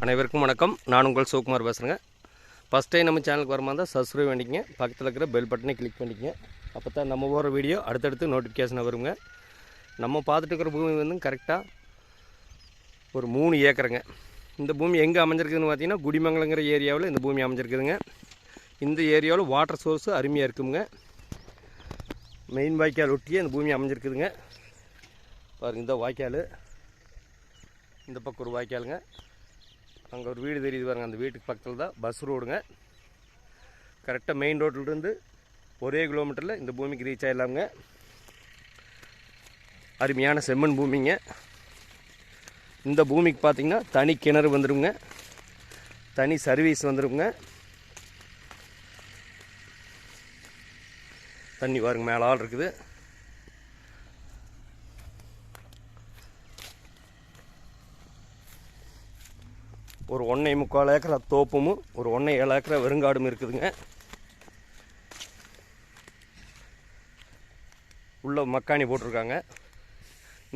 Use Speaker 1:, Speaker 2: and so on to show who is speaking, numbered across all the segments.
Speaker 1: அனைவருக்கும் வணக்கம். நான் உங்கள் சிவகுமார் பேசுகிறேங்க. ஃபஸ்ட் டைம் நம்ம சேனலுக்கு வரமா இருந்தால் சப்ஸ்கிரைப் பண்ணிக்கங்க, பக்கத்தில் இருக்கிற பெல் பட்டனை கிளிக் பண்ணிக்கங்க. அப்போ தான் நம்ம போகிற வீடியோ அடுத்தடுத்து நோட்டிஃபிகேஷன் வருங்க. நம்ம பார்த்துட்டு இருக்கிற பூமி வந்து கரெக்டாக ஒரு 3 ஏக்கருங்க. இந்த பூமி எங்கே அமைஞ்சிருக்குதுன்னு பார்த்தீங்கன்னா குடிமங்கலங்கிற ஏரியாவில் இந்த பூமி அமைஞ்சிருக்குதுங்க. இந்த ஏரியாவில் வாட்டர் சோர்ஸு அருமையாக இருக்குங்க. மெயின் வாய்க்கால் ஒட்டியே இந்த பூமி அமைஞ்சிருக்குதுங்க. பாருங்கள், இந்த வாய்க்கால், இந்த பக்கம் ஒரு வாய்க்காலுங்க. அங்கே ஒரு வீடு தெரியுது பாருங்கள், அந்த வீட்டுக்கு பக்கத்தில் தான் பஸ் ரோடுங்க. கரெக்டாக மெயின் ரோட்டிலிருந்து ஒரே கிலோமீட்டரில் இந்த பூமிக்கு ரீச் ஆகிடலாமுங்க. அருமையான செம்மண் பூமிங்க. இந்த பூமிக்கு பார்த்திங்கன்னா தனி கிணறு வந்துடுங்க, தனி சர்வீஸ் வந்துடுங்க. தண்ணி பாருங்க மேலே ஆள் இருக்குது. ஒரு 1.25 ஏக்கரா தோப்பும் ஒரு 1.7 ஏக்கரா வெறுங்காடும் இருக்குதுங்க. உள்ள மக்காணி போட்டிருக்காங்க.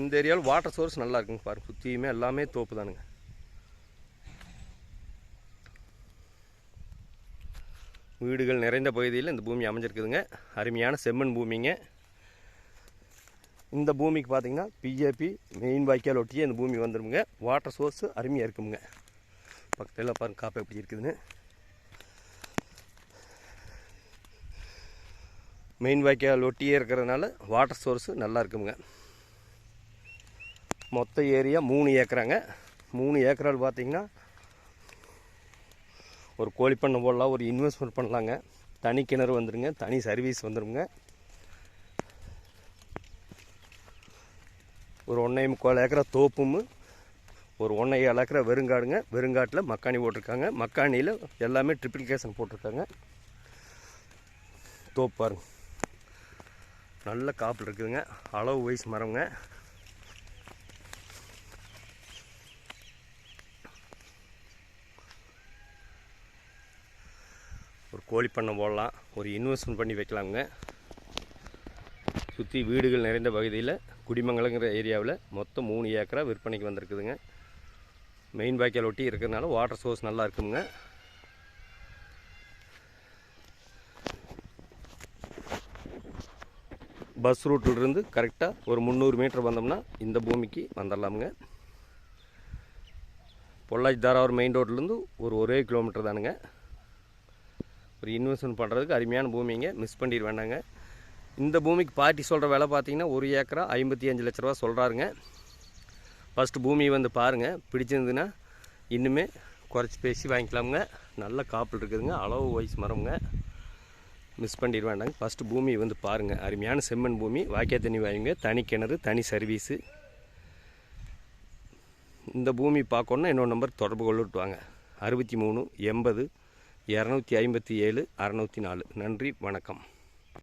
Speaker 1: இந்த ஏரியாவில் வாட்டர் சோர்ஸ் நல்லா இருக்குங்க. பாருங்க, சுற்றியுமே எல்லாமே தோப்பு தானுங்க. வீடுகள் நிறைந்த பகுதியில் இந்த பூமி அமைஞ்சிருக்குதுங்க. அருமையான செம்மண் பூமிங்க. இந்த பூமிக்கு பார்த்திங்கன்னா பிஜேபி மெயின் வாய்க்கால் ஒட்டியே இந்த பூமி வந்துடுங்க. வாட்டர் சோர்ஸு அருமையாக இருக்குங்க. பக்கத்தில் பாருங்க காப்பை எப்படி இருக்குதுன்னு. மெயின் வாய்க்கால் ஒட்டியே இருக்கிறதுனால வாட்டர் சோர்ஸு நல்லா இருக்குங்க. மொத்த ஏரியா 3 ஏக்கராங்க. 3 ஏக்கரால் பார்த்திங்கன்னா ஒரு கோழி பண்ணை போடலாம், ஒரு இன்வெஸ்ட்மெண்ட் பண்ணலாங்க. தனி கிணறு வந்துடுங்க, தனி சர்வீஸ் வந்துடுங்க. ஒரு 1.25 ஏக்கரா தோப்பும் ஒரு 1.7 ஏக்கரா வெறுங்காடுங்க. வெறுங்காட்டில் மக்காணி போட்டிருக்காங்க. மக்காணியில் எல்லாமே ட்ரிப்ளிகேஷன் போட்டிருக்காங்க. தோப்பு பாருங்க, நல்ல காப்பில் இருக்குதுங்க. அளவு வயசு மரங்க. ஒரு கோழி பண்ணை போடலாம், ஒரு இன்வெஸ்ட்மெண்ட் பண்ணி வைக்கலாமுங்க. சுற்றி வீடுகள் நிறைந்த பகுதியில் குடிமங்கலங்கிற ஏரியாவில் மொத்தம் 3 ஏக்கரா விற்பனைக்கு வந்திருக்குதுங்க. மெயின் வாய்க்கால் ஒட்டி இருக்கிறதுனால வாட்டர் சோர்ஸ் நல்லா இருக்குங்க. பஸ் ரூட்டிலிருந்து கரெக்டாக ஒரு 300 மீட்டர் வந்தோம்னா இந்த பூமிக்கு வந்துடலாமுங்க. பொள்ளாச்சி தாராவூர் மெயின் ரோட்லேருந்து ஒரே கிலோமீட்டர் தானுங்க. ஒரு இன்வெஸ்ட்மெண்ட் பண்ணுறதுக்கு அருமையான பூமிங்க, மிஸ் பண்ணிட வேண்டாங்க. இந்த பூமிக்கு பார்ட்டி சொல்கிற விலை பார்த்திங்கன்னா 1 ஏக்கரா 55 லட்ச ரூபா சொல்கிறாருங்க. ஃபஸ்ட்டு பூமி வந்து பாருங்கள், பிடிச்சிருந்துன்னா இன்னுமே குறைச்சி பேசி வாங்கிக்கலாமுங்க. நல்ல காப்பில் இருக்குதுங்க, அளவு வயசு மரமுங்க, மிஸ் பண்ணிட வேண்டாங்க. ஃபஸ்ட்டு பூமி வந்து பாருங்கள். அருமையான செம்மண் பூமி, வாய்க்கால் தண்ணி வாங்குங்க, தனி கிணறு, தனி சர்வீஸு. இந்த பூமி பார்க்கணுன்னா இன்னொரு நம்பர் தொடர்பு கொள்ளிட்டு வாங்க. 63 80 257 604. நன்றி, வணக்கம்.